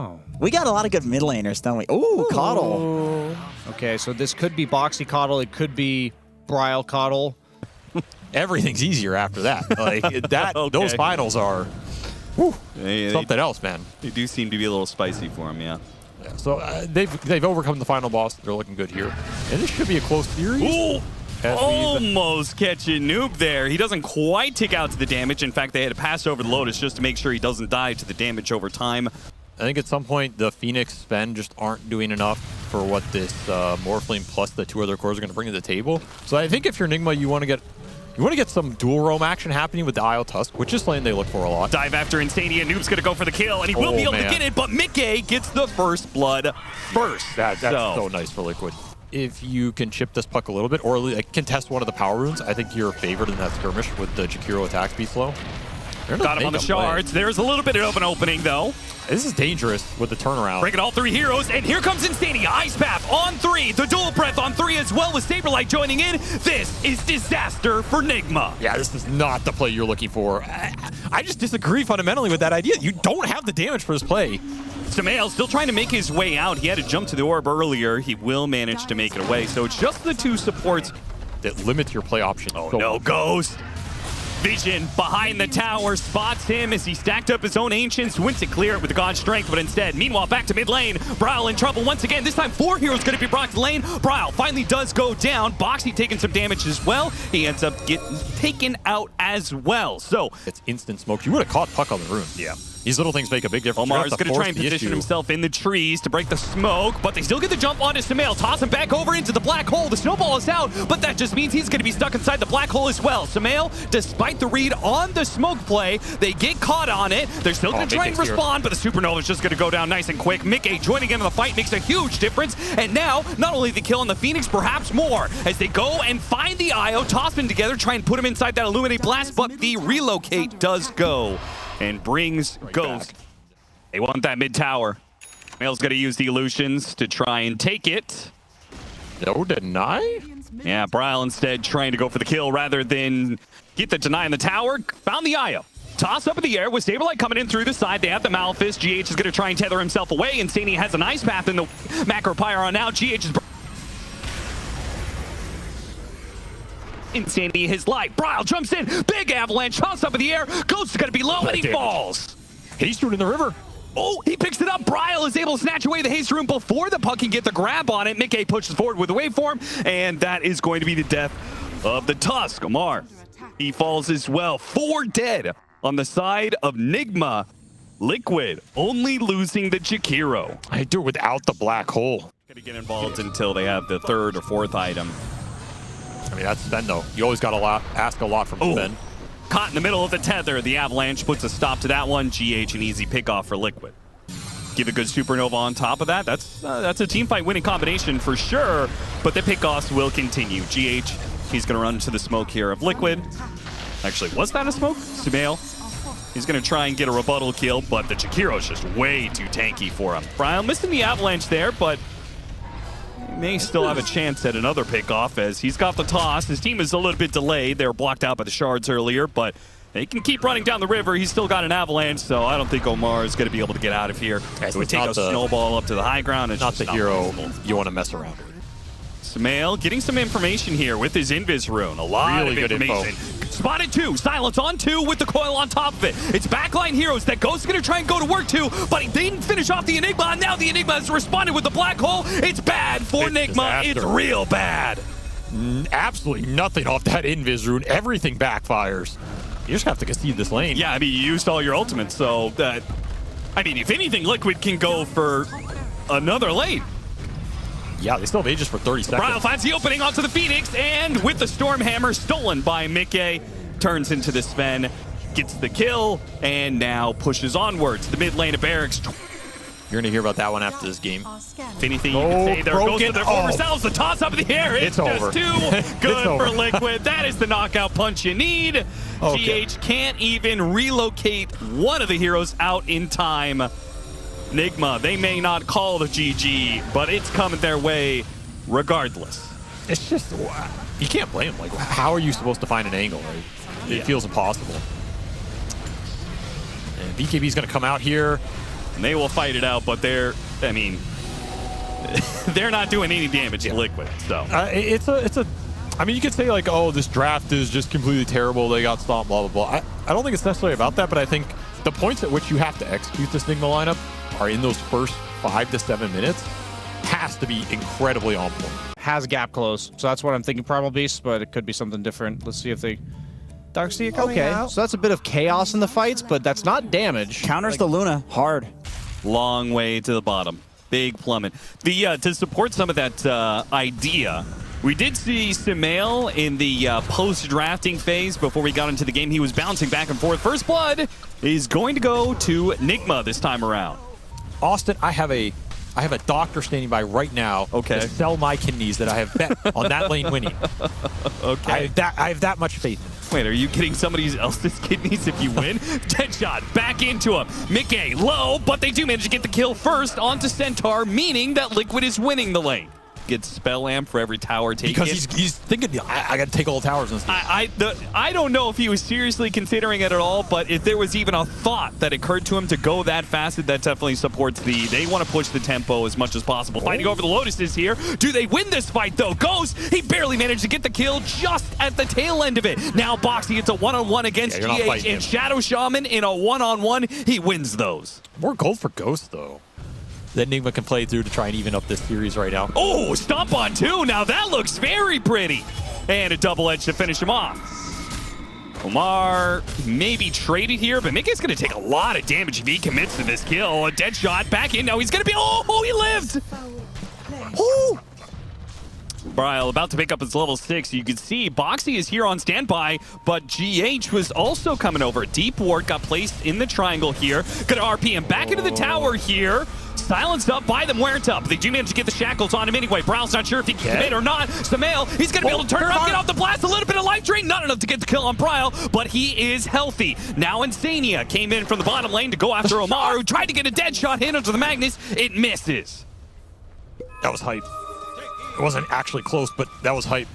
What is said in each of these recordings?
Oh. We got a lot of good mid laners, don't we? Ooh, Coddle. Okay, so this could be Boxy Coddle. It could be Bryle Coddle. Everything's easier after that. Like that, Okay. those finals are something else, man. They do seem to be a little spicy for him, yeah. Yeah, so they've overcome the final boss. They're looking good here, and this should be a close series. Ooh! Almost catching Noob there. He doesn't quite take out to the damage. In fact, they had to pass over the Lotus just to make sure he doesn't die to the damage over time. I think at some point the Phoenix Sven just aren't doing enough for what this Morphling plus the two other cores are going to bring to the table. So I think if you're Nigma, you want to get some dual roam action happening with the Isle Tusk, which is lane they look for a lot. Dive after Insania. Noob's going to go for the kill, and he will be able to get it, but Mickey gets the first blood first. That's so nice for Liquid. If you can chip this puck a little bit or like, contest one of the power runes, I think you're favored in that skirmish with the Jakiro attack speed slow. Got him on the shards. There's a little bit of an opening, though. This is dangerous with the turnaround. Breaking all three heroes, and here comes Insania. Ice Path on 3. The dual breath on 3 as well with Saberlight joining in. This is disaster for Nigma. Yeah, this is not the play you're looking for. I just disagree fundamentally with that idea. You don't have the damage for this play. Samael still trying to make his way out. He had to jump to the orb earlier. He will manage to make it away. So it's just the two supports that limits your play option. Oh, no, Ghost. Vision behind the tower spots him as he stacked up his own Ancients, went to clear it with the God's Strength, but instead, meanwhile, back to mid lane. Bryle in trouble once again. This time, 4 heroes going to be brought to lane. Bryle finally does go down. Boxy taking some damage as well. He ends up getting taken out as well. So it's instant smoke. You would have caught puck on the rune. Yeah. These little things make a big difference. Omar is going to try and position himself in the trees to break the smoke, but they still get the jump onto Samael. Toss him back over into the black hole. The snowball is out, but that just means he's going to be stuck inside the black hole as well. Samael, despite the read on the smoke play, they get caught on it. They're still going to try and respond, but the supernova is just going to go down nice and quick. Mickey joining in on the fight makes a huge difference, and now not only the kill on the Phoenix, perhaps more, as they go and find the IO, toss them together, try and put him inside that Illuminate Blast, but the relocate does go and brings Ghost. They want that mid tower. Mail's going to use the illusions to try and take it. No deny? Yeah, Bryle instead trying to go for the kill rather than get the deny in the tower. Found the IO. Toss up in the air with Saberlight coming in through the side. They have the Malphus. GH is going to try and tether himself away. Insania has an ice path in the Macro Pyre on now. GH is... Insania his light. Bryle jumps in. Big avalanche. Toss up in the air. Ghost is going to be low and he falls. Haste rune in the river. Oh, he picks it up. Bryle is able to snatch away the haste rune before the puck can get the grab on it. Mickey pushes forward with the waveform, and that is going to be the death of the Tusk. Omar, he falls as well. 4 dead on the side of Nigma. Liquid only losing the Jakiro. I do it without the black hole. Gonna get involved until they have the 3rd or 4th item. I mean, that's Sven, though. You always got to ask a lot from Sven. Caught in the middle of the tether. The avalanche puts a stop to that one. GH, an easy pickoff for Liquid. Give a good supernova on top of that. That's a team fight winning combination for sure, but the pickoffs will continue. GH, he's going to run into the smoke here of Liquid. Actually, was that a smoke? Samael, he's going to try and get a rebuttal kill, but the Jakiro is just way too tanky for him. Bryle missing the avalanche there, but may still have a chance at another pickoff as he's got the toss. His team is a little bit delayed. They were blocked out by the shards earlier, but they can keep running down the river. He's still got an avalanche, so I don't think Omar is going to be able to get out of here. It would take a snowball up to the high ground. It's not the hero you want to mess around with. Samael getting some information here with his Invis rune. A lot of information. Spotted 2. Silence on 2 with the coil on top of it. It's backline heroes that Ghost is going to try and go to work to, but he didn't finish off the Enigma, and now the Enigma has responded with the black hole. It's bad for Nigma. It's real bad. Absolutely nothing off that Invis rune. Everything backfires. You just have to concede this lane. Yeah, I mean, you used all your ultimates, so that... I mean, if anything, Liquid can go for another lane. Yeah, they still have Aegis for 30 seconds. Bryle finds the opening onto the Phoenix, and with the Stormhammer stolen by Mickey, turns into the Sven, gets the kill, and now pushes onwards. The mid lane of Barracks. You're going to hear about that one after this game. If anything you can say, there goes to their former selves. The toss up in the air. It's just over. Too good for Liquid. That is the knockout punch you need. GH can't even relocate one of the heroes out in time. Nigma, they may not call the GG, but it's coming their way regardless. It's just, you can't blame them. Like, how are you supposed to find an angle, right? It feels impossible. And BKB's going to come out here. And they will fight it out, but they're not doing any damage to Liquid. So I mean, you could say like, oh, this draft is just completely terrible. They got stomped, blah, blah, blah. I don't think it's necessarily about that, but I think the points at which you have to execute this Nigma lineup are in those first 5 to 7 minutes. Has to be incredibly on point. Has gap close, so that's what I'm thinking. Primal Beast, but it could be something different. Let's see if they. Darkseer coming out. So that's a bit of chaos in the fights, but that's not damage. Counters the Luna hard. long way to the bottom. Big plummet. To support some of that idea, we did see Sumail in the post-drafting phase before we got into the game. He was bouncing back and forth. First Blood is going to go to Nigma this time around. Austin, I have a doctor standing by right now to sell my kidneys that I have bet on that lane winning. Okay. I have that much faith in it. Wait, are you getting somebody else's kidneys if you win? Deadshot back into him. Mickey low, but they do manage to get the kill first onto Centaur, meaning that Liquid is winning the lane. Gets Spell Amp for every tower taken. Because he's thinking, I got to take all the towers in this game. I don't know if he was seriously considering it at all, but if there was even a thought that occurred to him to go that fast, that definitely supports they want to push the tempo as much as possible. Fighting over the Lotuses here. Do they win this fight, though? Ghost, he barely managed to get the kill just at the tail end of it. Now Boxy gets a one-on-one against GH and Shadow Shaman in a one-on-one. He wins those. More gold for Ghost, though. That Nigma can play through to try and even up this series right now. Oh, stomp on two. Now that looks very pretty. And a double edge to finish him off. Omar maybe traded here, but Mickey's going to take a lot of damage if he commits to this kill. A dead shot back in. Now he's going to be... Oh, he lived! Oh! Bryle about to pick up his level 6. You can see Boxy is here on standby, but GH was also coming over. Deep ward got placed in the triangle here. Gonna RP him back into the tower here. Silenced up by the Muerta. They do manage to get the shackles on him anyway. Bryle's not sure if he can commit or not. Sumail, he's going to be able to turn around, get off the blast. A little bit of life drain. Not enough to get the kill on Bryle, but he is healthy. Now Insania came in from the bottom lane to go after Omar, who tried to get a dead shot hit onto the Magnus. It misses. That was hype. It wasn't actually close, but that was hype.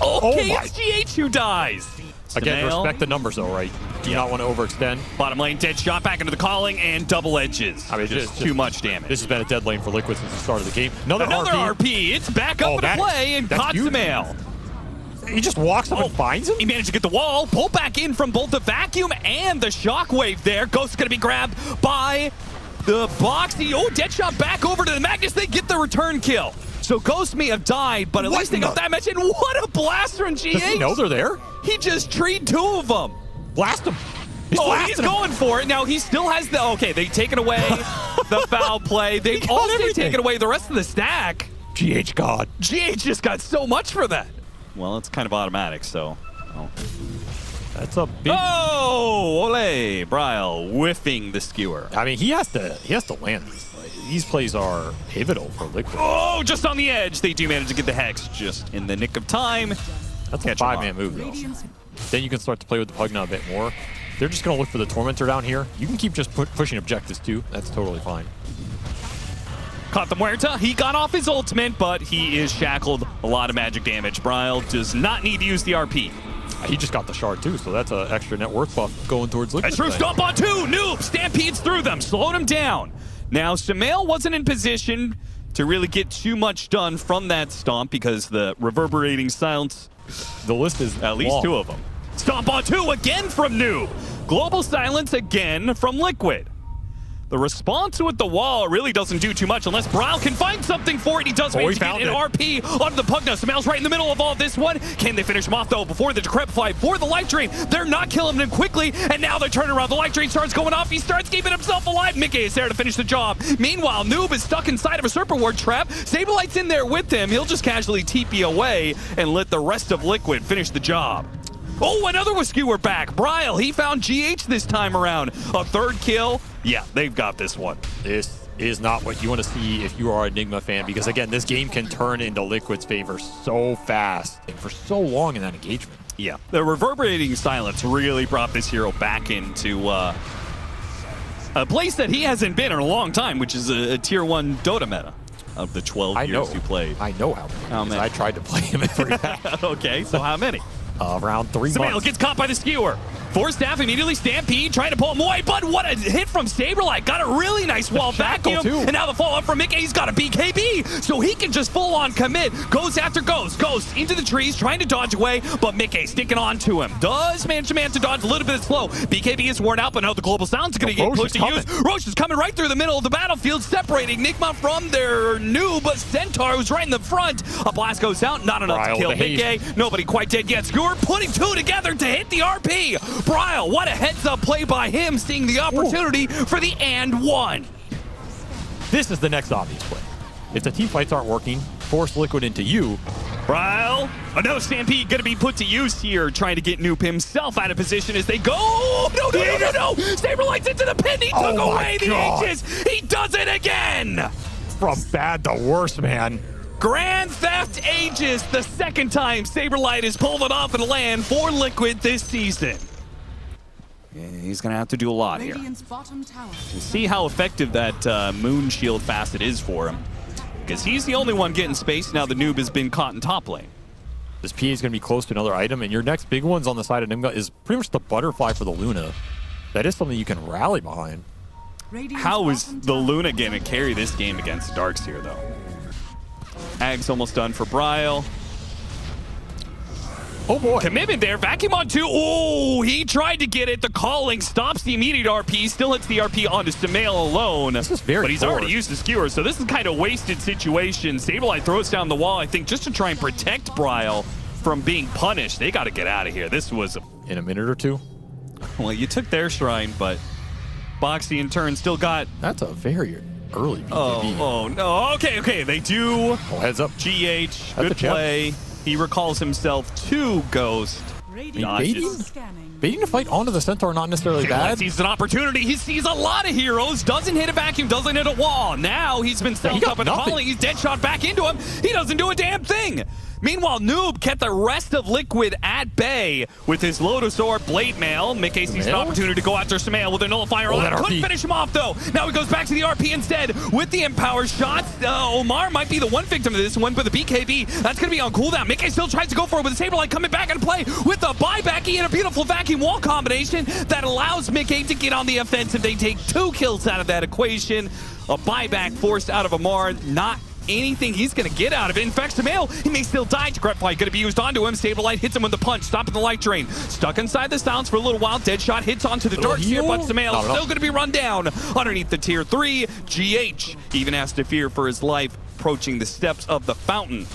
Okay, it's GH who dies. Again, respect the numbers though, right? Do not want to overextend. Bottom lane, dead shot back into the calling and double edges. I mean, just too much damage. This has been a dead lane for Liquid since the start of the game. Another RP. It's back up into play and caught Sumail. He just walks up and finds him? He managed to get the wall, pull back in from both the vacuum and the shockwave there. Ghost is going to be grabbed by the Boxy. Oh, dead shot back over to the Magnus. They get the return kill. So Ghost may have died, but at least they got that match. And what a blast from GH. Does he know they're there? He just treed two of them. Blast him. He's going for it. Now he still has the... Okay, they've taken away the foul play. They've also taken away the rest of the stack. GH God. GH just got so much for that. Well, it's kind of automatic, so... Oh. That's a big... Oh, ole. Bryle whiffing the skewer. I mean, he has to land these plays. These plays are pivotal for Liquid. Oh, just on the edge. They do manage to get the Hex just in the nick of time. That's a 5-man move, though. Then you can start to play with the Pugna a bit more. They're just going to look for the Tormentor down here. You can keep just pushing objectives, too. That's totally fine. Caught the Muerta. He got off his ultimate, but he is shackled. A lot of magic damage. Bryle does not need to use the RP. He just got the shard, too, so that's an extra net worth buff going towards Liquid. That's true. Stomp on two. Noob stampedes through them. Slowed him down. Now, Sumail wasn't in position to really get too much done from that stomp because the reverberating silence, the list is at least two of them. Stomp on two again from Noob. Global silence again from Liquid. The response with the wall really doesn't do too much unless Bryle can find something for it. He does manage to get an RP onto the Pugna. Sumail's right in the middle of all this one. Can they finish him off, though, before the Decrepify, for the life drain? They're not killing him quickly, and now they're turning around. The life drain starts going off. He starts keeping himself alive. Mickey is there to finish the job. Meanwhile, Noob is stuck inside of a Serpent Ward trap. Saberlight's in there with him. He'll just casually TP away and let the rest of Liquid finish the job. Oh, another skewer back. Bryle, he found GH this time around. A third kill. Yeah, they've got this one. This is not what you want to see if you are a Nigma fan, because, again, this game can turn into Liquid's favor so fast and for so long in that engagement. Yeah, the reverberating silence really brought this hero back into a place that he hasn't been in a long time, which is a tier 1 Dota meta of the 12 years you played. I know how many. I tried to play him every match. Okay, so how many? Around 3 months. Sumail gets caught by the skewer. Force staff immediately Stampede, trying to pull him away, but what a hit from SaberLight. Got a really nice wall vacuum, and now the follow-up from Mickey. He's got a BKB, so he can just full-on commit. Goes after Ghost. Ghost into the trees, trying to dodge away, but Mickey sticking on to him. Does manage to dodge a little bit slow. BKB is worn out, but now the Global Sound's going to get pushed to use. Roche is coming right through the middle of the battlefield, separating Nigma from their noob, but Centaur, who's right in the front. A blast goes out, not enough to kill Mickey. Nobody quite dead yet. Skewer putting two together to hit the RP. Bryle, what a heads-up play by him, seeing the opportunity for the and one. This is the next obvious play. If the team fights aren't working, force Liquid into you. Bryle, another Stampede going to be put to use here, trying to get Noob himself out of position as they go. No. SaberLight's into the pin. He took away the Aegis. He does it again. From bad to worse, man. Grand Theft Aegis, the second time SaberLight has pulled it off and land for Liquid this season. Yeah, he's going to have to do a lot here. We'll see how effective that Moon Shield facet is for him, because he's the only one getting space. Now the Noob has been caught in top lane. This PA is going to be close to another item, and your next big ones on the side of Nigma is pretty much the butterfly for the Luna. That is something you can rally behind. How is the Luna going to carry this game against Darkseer, though? Ag's almost done for Bryle. Oh boy. Commitment there. Vacuum on two. Oh, he tried to get it. The calling stops the immediate RP. Still hits the RP onto Samael alone. This is very But he's already used the skewer, so this is kind of wasted situation. SaberLight throws down the wall, I think, just to try and protect Bryle from being punished. They got to get out of here. This was... In a minute or two? Well, you took their shrine, but Boxy in turn still got... That's a very early BKB. Oh, no. Okay. They do. Oh, heads up. GH, good play. He recalls himself to Ghost. Baiting to fight onto the Centaur, not necessarily bad. Sees an opportunity. He sees a lot of heroes. Doesn't hit a vacuum, doesn't hit a wall. Now he's been stealthed up and calling. He's dead shot back into him. He doesn't do a damn thing. Meanwhile, Noob kept the rest of Liquid at bay with his Lotus Orb Blade Mail. Mickey sees an opportunity to go after Samael with a nullifier. Couldn't finish him off, though. Now he goes back to the RP instead with the Empower shots. Omar might be the one victim of this one, but the BKB, that's going to be on cooldown. Mickey still tries to go for it with the SaberLight coming back into play with the buyback. He had a beautiful vacuum wall combination that allows Mickey to get on the offensive. They take 2 kills out of that equation. A buyback forced out of Omar. Not anything he's going to get out of it. In fact, Samael, he may still die. Grepfly going to be used onto him. SaberLight hits him with the punch, stopping the light drain. Stuck inside the sounds for a little while. Deadshot hits onto the Darkseer, but Samael still going to be run down underneath the tier 3. GH even has to fear for his life, approaching the steps of the fountain.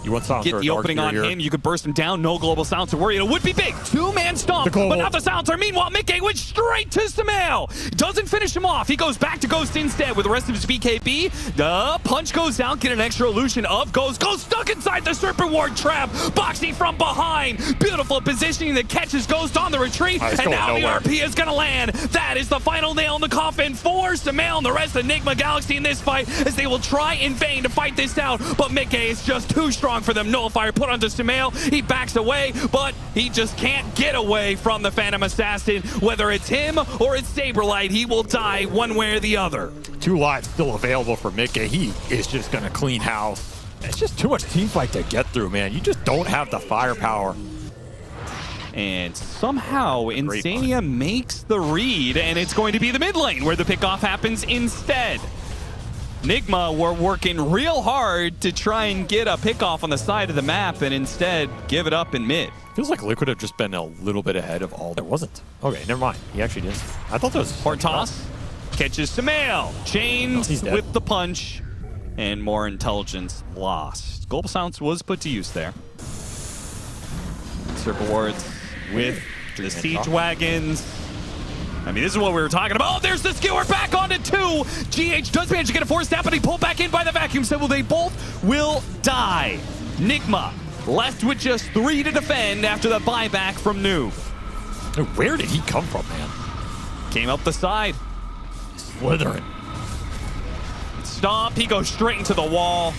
You want sounds Get the opening on him. You could burst him down. No global sounds to worry. It would be big. 2-man stomp, but not the silencer. Meanwhile, Mickey went straight to Samael. Doesn't finish him off. He goes back to Ghost instead with the rest of his BKB. The punch goes down. Get an extra illusion of Ghost. Ghost stuck inside the Serpent Ward trap. Boxy from behind. Beautiful positioning that catches Ghost on the retreat. And now the RP is going to land. That is the final nail in the coffin for Samael and the rest of Nigma Galaxy in this fight, as they will try in vain to fight this out. But Mickey is just too strong for them. Nullifier put onto Samael. He backs away, but he just can't get away from the Phantom Assassin. Whether it's him or it's SaberLight, he will die one way or the other. 2 lives still available for Mickey. He is just going to clean house. It's just too much team fight to get through, man. You just don't have the firepower. And somehow Insania makes the read, and it's going to be the mid lane where the pickoff happens instead. Nigma were working real hard to try and get a pickoff on the side of the map, and instead give it up in mid. Feels like Liquid have just been a little bit ahead of all. There wasn't. Okay, never mind. He actually did. I thought there was. Portas catches Samael. Chains with the punch, and more intelligence lost. Global Silence was put to use there. Circle wards with the siege wagons. I mean, this is what we were talking about. Oh, there's the skewer back onto 2. GH does manage to get a force snap, but he pulled back in by the vacuum, so they both will die. Nigma left with just 3 to defend after the buyback from Noob. Where did he come from, man? Came up the side. Slithering. Stomp, he goes straight into the wall.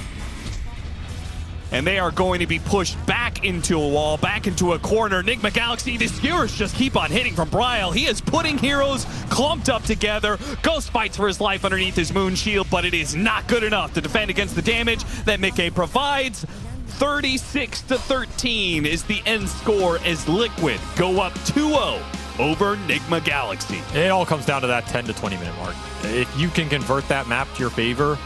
And they are going to be pushed back into a wall, back into a corner. Nigma Galaxy, the skewers just keep on hitting from Bryle. He is putting heroes clumped up together. Ghost fights for his life underneath his moon shield, but it is not good enough to defend against the damage that Mickey provides. 36-13 is the end score as Liquid go up 2-0 over Nigma Galaxy. It all comes down to that 10 to 20 minute mark. If you can convert that map to your favor,